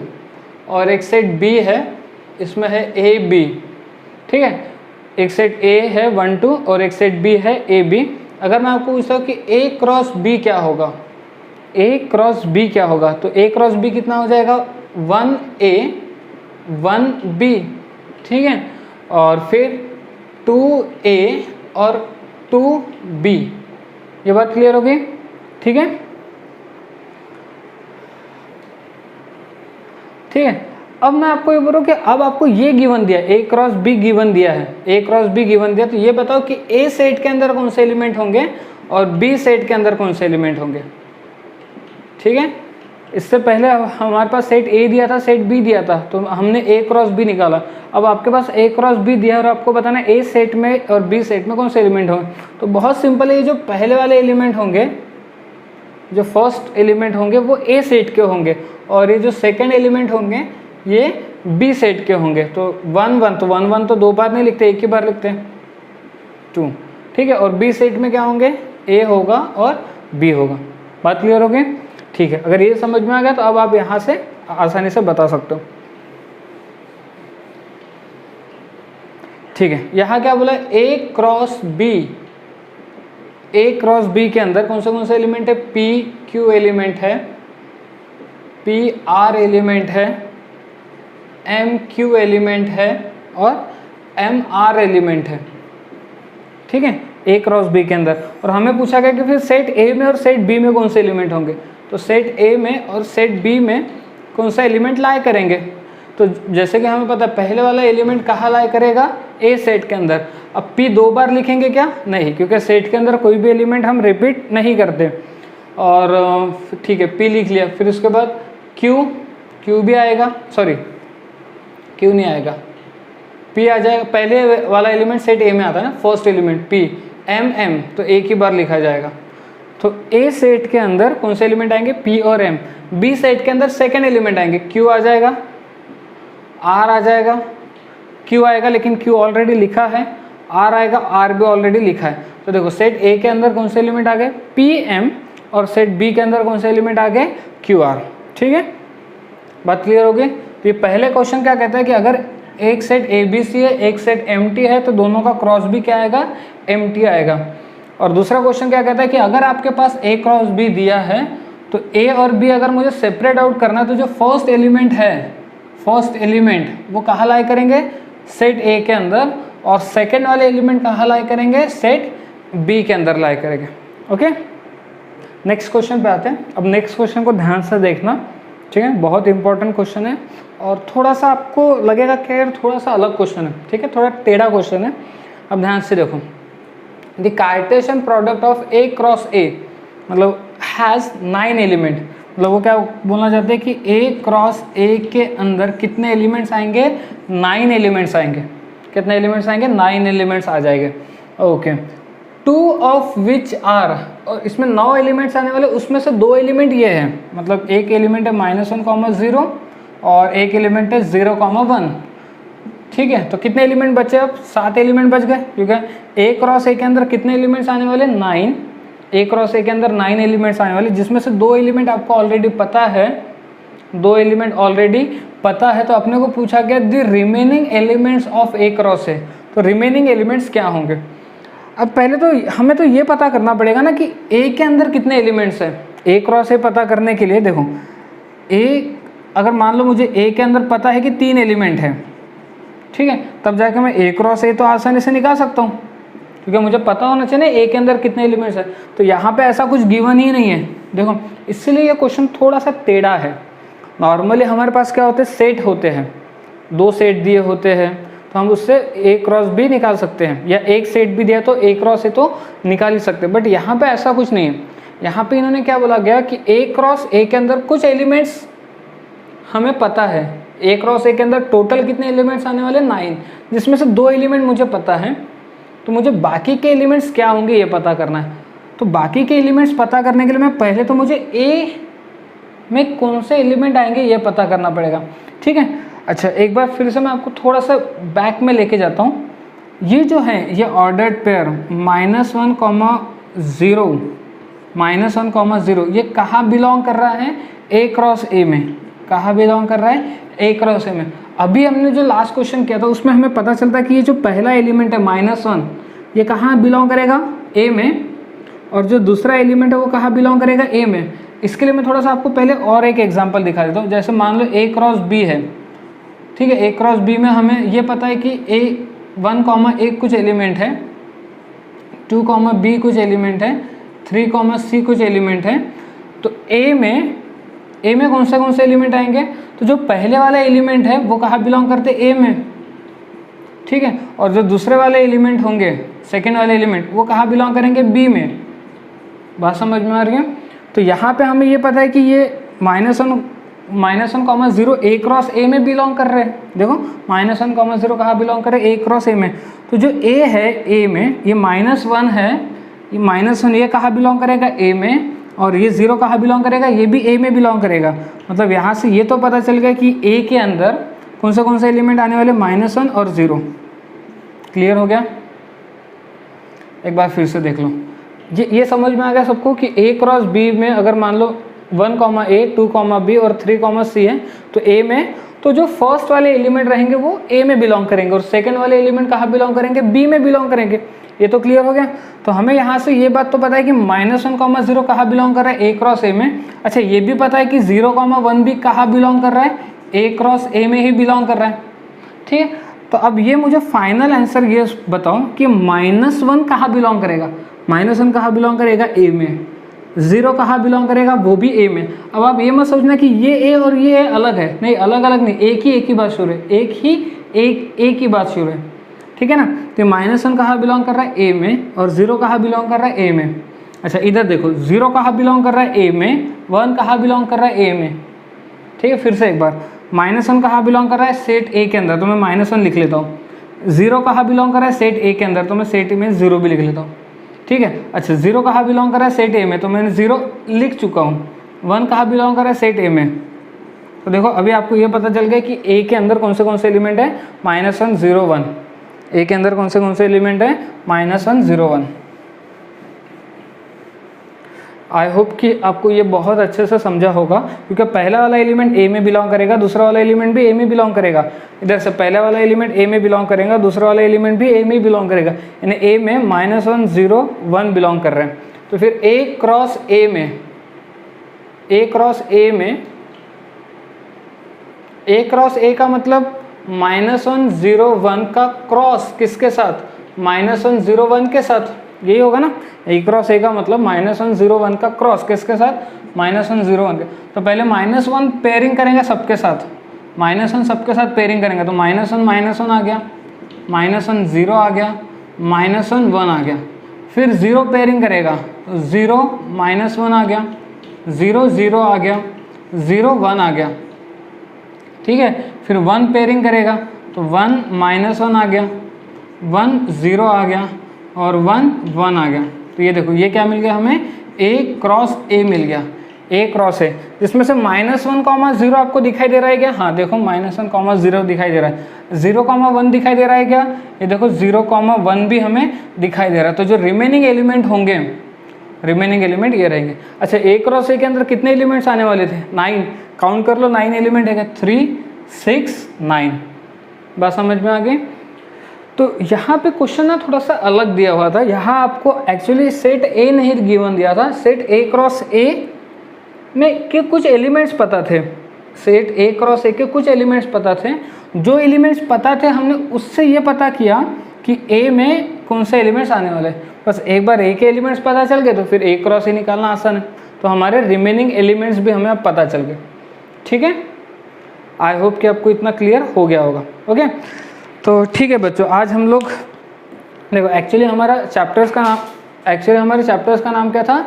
और एक सेट B है, इसमें है A, B, ठीक है। एक सेट A है 1, 2 और एक सेट B है A, B। अगर मैं आपको पूछता हूँ कि A क्रॉस B क्या होगा, A क्रॉस B क्या होगा, तो A क्रॉस B कितना हो जाएगा, 1A 1B, ठीक है। और फिर 2A और 2B। ये बात क्लियर हो गई, ठीक है, ठीक है। अब मैं आपको ये बोलूँ कि अब आपको ये गिवन दिया, A क्रॉस B गिवन दिया है, A क्रॉस B गिवन दिया, तो ये बताओ कि A सेट के अंदर कौन से एलिमेंट होंगे और B सेट के अंदर कौन से एलिमेंट होंगे, ठीक है। इससे पहले हमारे पास सेट ए दिया था, सेट बी दिया था, तो हमने ए क्रॉस बी निकाला। अब आपके पास ए क्रॉस बी दिया और आपको बताना ए सेट में और बी सेट में कौन से एलिमेंट होंगे। तो बहुत सिंपल है, ये जो पहले वाले एलिमेंट होंगे, जो फर्स्ट एलिमेंट होंगे वो ए सेट के होंगे, और ये जो सेकेंड एलिमेंट होंगे ये बी सेट के होंगे। तो 1 1, तो 1 1 तो 2 बार नहीं लिखते, एक ही बार लिखते हैं 2, ठीक है। और बी सेट में क्या होंगे, ए होगा और बी होगा। बात क्लियर हो गई, ठीक है। अगर ये समझ में आ गया तो अब आप यहाँ से आसानी से बता सकते हो, ठीक है। यहाँ क्या बोला, ए क्रॉस बी, ए क्रॉस बी के अंदर कौन से एलिमेंट है, पी क्यू एलिमेंट है, पी आर एलिमेंट है, एम क्यू एलिमेंट है और एम आर एलिमेंट है, ठीक है, ए क्रॉस बी के अंदर। और हमें पूछा गया कि फिर सेट ए में और सेट बी में कौन से एलिमेंट होंगे। तो सेट ए में और सेट बी में कौन सा एलिमेंट लाई करेंगे। तो जैसे कि हमें पता है पहले वाला एलिमेंट कहाँ लाई करेगा, ए सेट के अंदर। अब पी 2 बार लिखेंगे क्या, नहीं, क्योंकि सेट के अंदर कोई भी एलिमेंट हम रिपीट नहीं करते। और ठीक है, पी लिख लिया। फिर उसके बाद क्यू भी आएगा, सॉरी क्यू नहीं आएगा, पी आ जाएगा। पहले वाला एलिमेंट सेट ए में आता है ना, फर्स्ट एलिमेंट पी, एम तो एक ही बार लिखा जाएगा। तो ए सेट के अंदर कौन से एलिमेंट आएंगे, पी और एम। बी सेट के अंदर सेकेंड एलिमेंट आएंगे, क्यू आ जाएगा, आर आ जाएगा, क्यू आएगा लेकिन क्यू ऑलरेडी लिखा है, आर आएगा, आर भी ऑलरेडी लिखा है। तो देखो सेट ए के अंदर कौन से एलिमेंट आ गए, पी एम, और सेट बी के अंदर कौन से एलिमेंट आ गए, क्यू आर, ठीक है। बात क्लियर हो गई। तो ये पहले क्वेश्चन क्या कहता है कि अगर एक सेट ए बी सी है, एक सेट एम टी है, तो दोनों का क्रॉस भी क्या आएगा, एम टी आएगा। और दूसरा क्वेश्चन क्या कहता है कि अगर आपके पास ए क्रॉस बी दिया है, तो ए और बी अगर मुझे सेपरेट आउट करना है, तो जो फर्स्ट एलिमेंट है, फर्स्ट एलिमेंट वो कहाँ लाई करेंगे, सेट ए के अंदर, और सेकेंड वाले एलिमेंट कहाँ लाई करेंगे, सेट बी के अंदर लाई करेंगे। ओके, नेक्स्ट क्वेश्चन पे आते हैं। अब नेक्स्ट क्वेश्चन को ध्यान से देखना, ठीक है, बहुत इंपॉर्टेंट क्वेश्चन है और थोड़ा सा आपको लगेगा कि यार थोड़ा सा अलग क्वेश्चन है, ठीक है, थोड़ा टेढ़ा क्वेश्चन है। अब ध्यान से देखो, the Cartesian product of A cross ए मतलब हैज़ 9 एलिमेंट, मतलब वो क्या बोलना चाहते हैं कि ए क्रॉस ए के अंदर कितने एलिमेंट्स आएंगे, 9 एलिमेंट्स आएंगे। कितने एलिमेंट्स आएंगे, 9 एलिमेंट्स आ जाएंगे। ओके, 2 ऑफ विच आर, और इसमें 9 एलिमेंट्स आने वाले, उसमें से 2 एलिमेंट ये हैं, मतलब एक एलिमेंट है -1, 0 और एक एलिमेंट है 0, 1, ठीक है। तो कितने एलिमेंट बचे, अब 7 एलिमेंट बच गए, क्योंकि ए क्रॉस ए के अंदर कितने एलिमेंट्स आने वाले, 9, ए क्रॉस ए के अंदर 9 एलिमेंट्स आने वाले, जिसमें से 2 एलिमेंट आपको ऑलरेडी पता है, 2 एलिमेंट ऑलरेडी पता है। तो अपने को पूछा गया the remaining elements of A cross ए, तो रिमेनिंग एलिमेंट्स क्या होंगे। अब पहले तो हमें तो ये पता करना पड़ेगा ना कि ए के अंदर कितने एलिमेंट्स हैं। ए क्रॉस ए पता करने के लिए देखो, ए अगर मान लो मुझे ए के अंदर पता है कि 3 एलिमेंट हैं, ठीक है, तब जाके मैं ए क्रॉस ए तो आसानी से निकाल सकता हूँ, क्योंकि मुझे पता होना चाहिए ए के अंदर कितने एलिमेंट्स हैं। तो यहाँ पे ऐसा कुछ गिवन ही नहीं है, देखो, इसलिए ये क्वेश्चन थोड़ा सा टेढ़ा है। नॉर्मली हमारे पास क्या होते हैं, सेट होते हैं, 2 सेट दिए होते हैं, तो हम उससे ए क्रॉस भी निकाल सकते हैं, या एक सेट भी दिया तो ए क्रॉस ए तो निकाल ही सकते हैं। बट यहाँ पे ऐसा कुछ नहीं है। यहाँ पे इन्होंने क्या बोला गया कि ए क्रॉस ए के अंदर कुछ एलिमेंट्स हमें पता है, ए क्रॉस ए के अंदर टोटल कितने एलिमेंट्स आने वाले, 9, जिसमें से 2 एलिमेंट मुझे पता है, तो मुझे बाकी के एलिमेंट्स क्या होंगे ये पता करना है। तो बाकी के एलिमेंट्स पता करने के लिए मैं पहले तो मुझे ए में कौन से एलिमेंट आएंगे ये पता करना पड़ेगा, ठीक है। अच्छा, एक बार फिर से मैं आपको थोड़ा सा बैक में लेके जाता हूँ। ये जो है ये ऑर्डर्ड पेयर -1, 0, -1, 0, ये कहाँ बिलोंग कर रहा है, ए क्रॉस ए में। कहाँ बिलोंग कर रहा है, ए क्रॉस ए में। अभी हमने जो लास्ट क्वेश्चन किया था उसमें हमें पता चलता है कि ये जो पहला एलिमेंट है -1, ये कहाँ बिलोंग करेगा, ए में, और जो दूसरा एलिमेंट है वो कहाँ बिलोंग करेगा, ए में। इसके लिए मैं थोड़ा सा आपको पहले और एक एग्जांपल दिखा देता हूँ। जैसे मान लो ए क्रॉस बी है, ठीक है, ए क्रॉस बी में हमें ये पता है कि A1, A कुछ एलिमेंट है, 2, B कुछ एलिमेंट है, 3, C कुछ एलिमेंट है। तो ए में कौन से एलिमेंट आएंगे, तो जो पहले वाला एलिमेंट है वो कहाँ बिलोंग करते हैं, ए में, ठीक है, और जो दूसरे वाले एलिमेंट होंगे, सेकेंड वाले एलिमेंट, वो कहाँ बिलोंग करेंगे, बी में। बात समझ में आ रही है। तो यहाँ पे हमें ये पता है कि ये -1 कॉमा 0 ए क्रॉस ए में बिलोंग कर रहे हैं। देखो -1 कॉमा 0 कहाँ बिलोंग कर रहे हैं, ए क्रॉस ए में। तो जो ए है ए में, ये -1 है, ये -1 ये कहाँ बिलोंग करेगा, ए में, और ये 0 कहाँ बिलोंग करेगा, ये भी ए में बिलोंग करेगा। मतलब यहाँ से ये तो पता चल गया कि ए के अंदर कौन से एलिमेंट आने वाले, -1 और 0। क्लियर हो गया? एक बार फिर से देख लो, ये समझ में आ गया सबको कि ए क्रॉस बी में अगर मान लो 1 कॉमा ए, 2 कॉमा बी और 3 कॉमा सी है, तो ए में तो जो फर्स्ट वाले एलिमेंट रहेंगे वो ए में बिलोंग करेंगे और सेकंड वाले एलिमेंट कहाँ बिलोंग करेंगे, बी में बिलोंग करेंगे। ये तो क्लियर हो गया। तो हमें यहाँ से ये बात तो पता है कि -1 कॉमा 0 कहाँ बिलोंग कर रहा है, ए क्रॉस ए में। अच्छा, ये भी पता है कि 0 कॉमा 1 भी कहाँ बिलोंग कर रहा है, ए क्रॉस ए में ही बिलोंग कर रहा है। ठीक है, तो अब ये मुझे फाइनल आंसर ये बताओ कि -1 कहाँ बिलोंग करेगा, -1 कहाँ बिलोंग करेगा, ए में। 0 कहाँ बिलोंग करेगा, वो भी ए में। अब आप ये मत सोचना कि ये ए और ये ए अलग है, नहीं, अलग अलग नहीं, एक ही बात शुरू है, एक ही बात शुरू है। ठीक है ना? तो -1 कहाँ बिलोंग कर रहा है, ए में, और 0 कहाँ बिलोंग कर रहा है, ए में। अच्छा, इधर देखो, 0 कहाँ बिलोंग कर रहा है, ए में, 1 कहाँ बिलोंग कर रहा है, ए में। ठीक है, फिर से एक बार, -1 कहाँ बिलोंग कर रहा है, सेट ए के अंदर, तो मैं -1 लिख लेता हूँ। 0 कहाँ बिलोंग कर रहा है, सेट ए के अंदर, तो मैं सेट में 0 भी लिख लेता हूँ। ठीक है, अच्छा, 0 कहाँ बिलोंग कर रहा है, सेट ए में, तो मैंने 0 लिख चुका हूँ। 1 कहाँ बिलोंग कर रहा है, सेट ए में। तो देखो अभी आपको ये पता चल गया कि ए के अंदर कौन से एलिमेंट है, -1 0 1। ए के अंदर कौन से एलिमेंट है, -1 0 1। आई होप कि आपको ये बहुत अच्छे से समझा होगा, क्योंकि पहला वाला एलिमेंट ए में बिलोंग करेगा, दूसरा वाला एलिमेंट भी ए में बिलोंग करेगा। इधर से पहला वाला एलिमेंट ए में बिलोंग करेगा, दूसरा वाला एलिमेंट भी ए में बिलोंग करेगा, यानी ए में -1 0 1 बिलोंग कर रहे हैं। तो फिर ए क्रॉस ए में, ए क्रॉस ए में, ए क्रॉस ए का मतलब -1 0 1 का क्रॉस किसके साथ, -1 0 1 के साथ, यही होगा ना। ए क्रॉस ए का मतलब -1 0 1 का क्रॉस किसके साथ, -1 0 1 के। तो पहले -1 पेयरिंग करेंगे सबके साथ, -1 सबके साथ पेयरिंग करेंगे, तो -1 आ गया, -1 0 आ गया, -1 1 आ गया। फिर 0 पेयरिंग करेगा, तो 0 -1 आ गया, 0 0 आ गया, 0 1 आ गया। ठीक है, फिर 1 पेयरिंग करेगा, तो 1 -1 आ गया, 1 0 आ गया, और 1 1 आ गया। तो ये देखो, ये क्या मिल गया हमें, ए क्रॉस ए मिल गया, ए क्रॉस ए। इसमें से -1 कॉमा 0 आपको दिखाई दे रहा है क्या, हाँ देखो -1 कॉमा 0 दिखाई दे रहा है, 0 कॉमा 1 दिखाई दे रहा है क्या, ये देखो 0 कॉमा 1 भी हमें दिखाई दे रहा है। तो जो रिमेनिंग एलिमेंट होंगे, रिमेनिंग एलिमेंट ये रहेंगे। अच्छा, ए क्रॉस ए के अंदर कितने एलिमेंट्स आने वाले थे, 9, काउंट कर लो, 9 एलिमेंट है, 3 6 9। बात समझ में आ गई? तो यहाँ पे क्वेश्चन ना थोड़ा सा अलग दिया हुआ था, यहाँ आपको एक्चुअली सेट ए नहीं गिवन दिया था, सेट ए क्रॉस ए में के कुछ एलिमेंट्स पता थे, सेट ए क्रॉस ए के कुछ एलिमेंट्स पता थे। जो एलिमेंट्स पता थे हमने उससे ये पता किया कि ए में कौन से एलिमेंट्स आने वाले। बस एक बार ए के एलिमेंट्स पता चल गए तो फिर ए क्रॉस ए निकालना आसान है। तो हमारे रिमेनिंग एलिमेंट्स भी हमें अब पता चल गए। ठीक है, आई होप कि आपको इतना क्लियर हो गया होगा। ओके, तो ठीक है बच्चों, आज हम लोग देखो एक्चुअली हमारे चैप्टर्स का नाम क्या था,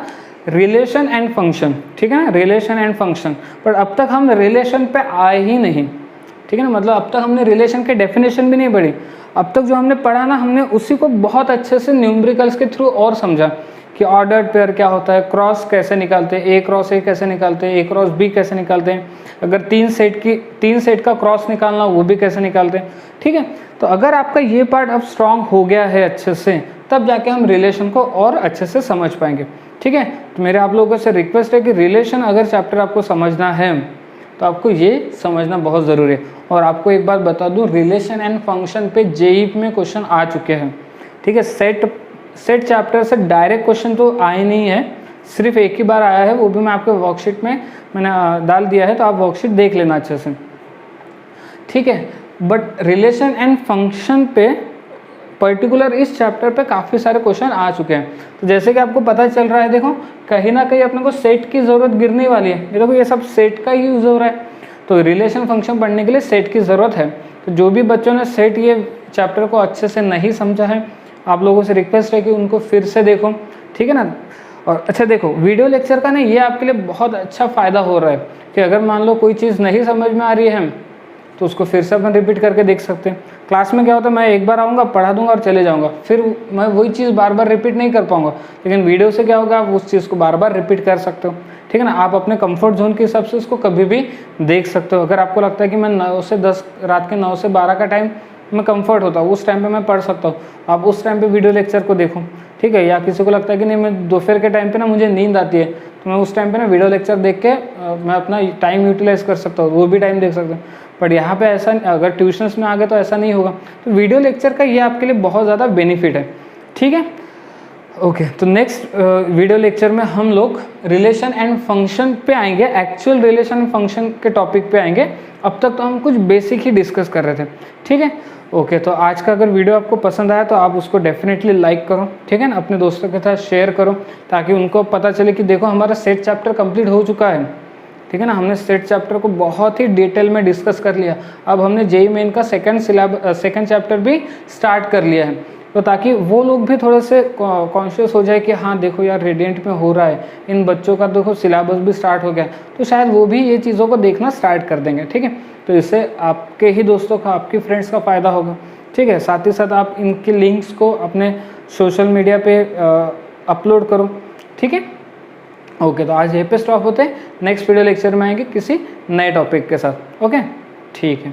रिलेशन एंड फंक्शन। ठीक है ना, रिलेशन एंड फंक्शन। पर अब तक हम रिलेशन पे आए ही नहीं। ठीक है ना, मतलब अब तक हमने रिलेशन के डेफिनेशन भी नहीं पढ़ी। अब तक जो हमने पढ़ा ना, हमने उसी को बहुत अच्छे से न्यूमेरिकल्स के थ्रू और समझा कि ऑर्डर्ड पेयर क्या होता है, क्रॉस कैसे निकालते हैं, ए क्रॉस ए कैसे निकालते हैं, ए क्रॉस बी कैसे निकालते हैं, अगर तीन सेट का क्रॉस निकालना वो भी कैसे निकालते हैं। ठीक है, तो अगर आपका ये पार्ट अब स्ट्रांग हो गया है अच्छे से, तब जाके हम रिलेशन को और अच्छे से समझ पाएंगे। ठीक है, तो मेरे आप लोगों से रिक्वेस्ट है कि रिलेशन अगर चैप्टर आपको समझना है तो आपको ये समझना बहुत ज़रूरी है। और आपको एक बात बता दूं, रिलेशन एंड फंक्शन पे जेईई में क्वेश्चन आ चुके हैं। ठीक है, सेट चैप्टर से डायरेक्ट क्वेश्चन तो आए नहीं है, सिर्फ एक ही बार आया है, वो भी मैं आपके वर्कशीट में मैंने डाल दिया है, तो आप वर्कशीट देख लेना अच्छे से। ठीक है, बट रिलेशन एंड फंक्शन पे पर्टिकुलर इस चैप्टर पे काफ़ी सारे क्वेश्चन आ चुके हैं। तो जैसे कि आपको पता चल रहा है, देखो कहीं ना कहीं अपने को सेट की ज़रूरत गिरने वाली है। ये देखो ये सब सेट का ही यूज़ हो रहा है, तो रिलेशन फंक्शन पढ़ने के लिए सेट की ज़रूरत है। तो जो भी बच्चों ने सेट ये चैप्टर को अच्छे से नहीं समझा है, आप लोगों से रिक्वेस्ट है कि उनको फिर से देखो। ठीक है ना, और अच्छा देखो, वीडियो लेक्चर का ना ये आपके लिए बहुत अच्छा फ़ायदा हो रहा है कि अगर मान लो कोई चीज़ नहीं समझ में आ रही है तो उसको फिर से अपन रिपीट करके देख सकते हैं। क्लास में क्या होता है, मैं एक बार आऊँगा, पढ़ा दूंगा और चले जाऊँगा, फिर मैं वही चीज़ बार बार रिपीट नहीं कर पाऊँगा। लेकिन वीडियो से क्या होगा, आप उस चीज़ को बार बार रिपीट कर सकते हो, ठीक है ना। आप अपने कंफर्ट जोन के हिसाब से उसको कभी भी देख सकते हो। अगर आपको लगता है कि मैं 9 से 10 रात के 9 से 12 का टाइम में कंफर्ट होता हूँ, उस टाइम पे मैं पढ़ सकता हूँ, आप उस टाइम पे वीडियो लेक्चर को देखो, ठीक है। या किसी को लगता है कि नहीं मैं दोपहर के टाइम पे ना मुझे नींद आती है, तो मैं उस टाइम पे ना वीडियो लेक्चर देख के मैं अपना टाइम यूटिलाइज कर सकता हूँ, वो भी टाइम देख सकता हूँ। बट यहाँ पे ऐसा, अगर ट्यूशन्स में आ गए तो ऐसा नहीं होगा। तो वीडियो लेक्चर का ये आपके लिए बहुत ज़्यादा बेनिफिट है, ठीक है। ओके, तो नेक्स्ट वीडियो लेक्चर में हम लोग रिलेशन एंड फंक्शन पे आएंगे, एक्चुअल रिलेशन एंड फंक्शन के टॉपिक पे आएंगे। अब तक तो हम कुछ बेसिक ही डिस्कस कर रहे थे, ठीक है। ओके, तो आज का अगर वीडियो आपको पसंद आया तो आप उसको डेफिनेटली लाइक करो, ठीक है ना। अपने दोस्तों के साथ शेयर करो ताकि उनको पता चले कि देखो हमारा सेट चैप्टर कंप्लीट हो चुका है, ठीक है ना। हमने सेट चैप्टर को बहुत ही डिटेल में डिस्कस कर लिया। अब हमने जेईई मेन का सेकंड चैप्टर भी स्टार्ट कर लिया है, तो ताकि वो लोग भी थोड़े से कॉन्शियस हो जाए कि हाँ देखो यार रेडिएंट में हो रहा है, इन बच्चों का देखो सिलेबस भी स्टार्ट हो गया, तो शायद वो भी ये चीज़ों को देखना स्टार्ट कर देंगे, ठीक है। तो इससे आपके ही दोस्तों का, आपके फ्रेंड्स का फ़ायदा होगा, ठीक है। साथ ही साथ आप इनके लिंक्स को अपने सोशल मीडिया पे अपलोड करो, ठीक है। ओके, तो आज यहीं पे स्टॉप होते हैं, नेक्स्ट वीडियो लेक्चर में आएंगे किसी नए टॉपिक के साथ। ओके, ठीक है।